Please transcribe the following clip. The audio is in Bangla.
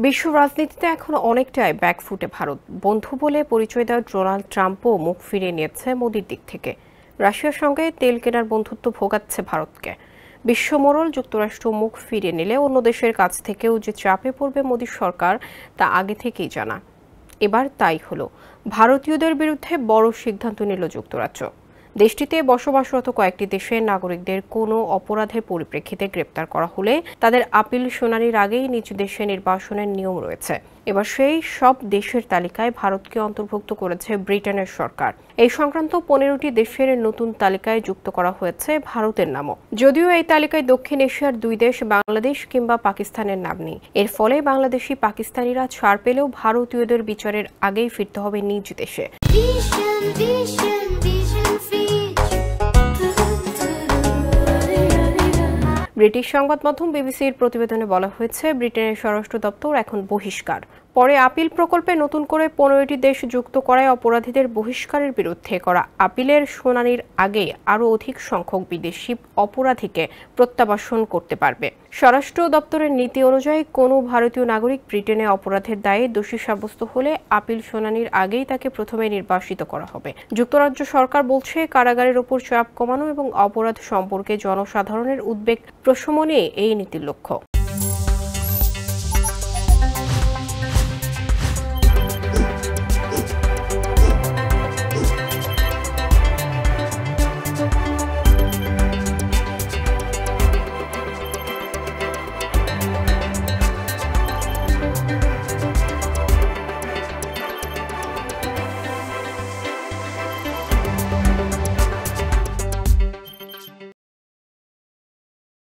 বিশ্ব রাজনীতিতে এখন অনেকটাই ব্যাকফুটে ভারত। বন্ধু বলে পরিচয় দেওয়া ডোনাল্ড ট্রাম্পও মুখ ফিরিয়ে নিয়েছে মোদির দিক থেকে। রাশিয়ার সঙ্গে তেল কেনার বন্ধুত্ব ভোগাচ্ছে ভারতকে। বিশ্বমোড়ল যুক্তরাষ্ট্র মুখ ফিরিয়ে নিলে অন্য দেশের কাছ থেকেও যে চাপে পড়বে মোদির সরকার তা আগে থেকেই জানা। এবার তাই হলো, ভারতীয়দের বিরুদ্ধে বড় সিদ্ধান্ত নিল যুক্তরাজ্য। দেশটিতে বসবাসরত কয়েকটি দেশের নাগরিকদের কোনো অপরাধের পরিপ্রেক্ষিতে গ্রেপ্তার করা হলে তাদের আপিল শুনানির আগেই নিজ দেশে নির্বাসনের নিয়ম রয়েছে। এবার সেই সব দেশের তালিকায় ভারতকে অন্তর্ভুক্ত করেছে ব্রিটেনের সরকার। এই সংক্রান্ত 15টি দেশের নতুন তালিকায় যুক্ত করা হয়েছে ভারতের নামও। যদিও এই তালিকায় দক্ষিণ এশিয়ার দুই দেশ বাংলাদেশ কিংবা পাকিস্তানের নাম নেই। এর ফলে বাংলাদেশি পাকিস্তানিরা ছাড় পেলেও ভারতীয়দের বিচারের আগেই ফিরতে হবে নিজ দেশে। ব্রিটিশ সংবাদ মাধ্যম বিবিসির প্রতিবেদনে বলা হয়েছে, ব্রিটেনের স্বরাষ্ট্র দপ্তর এখন বহিষ্কার। পরে আপিল প্রকল্পে নতুন করে 15টি দেশ যুক্ত করায় অপরাধীদের বহিষ্কারের বিরুদ্ধে করা আপিলের শুনানির আগে আরও অধিক সংখ্যক বিদেশি অপরাধীকে প্রত্যাবাসন করতে পারবে। স্বরাষ্ট্র দপ্তরের নীতি অনুযায়ী কোনো ভারতীয় নাগরিক ব্রিটেনে অপরাধের দায়ে দোষী সাব্যস্ত হলে আপিল শুনানির আগেই তাকে প্রথমে নির্বাসিত করা হবে। যুক্তরাজ্য সরকার বলছে, কারাগারের ওপর চাপ কমানো এবং অপরাধ সম্পর্কে জনসাধারণের উদ্বেগ প্রশমনে এই নীতির লক্ষ্য।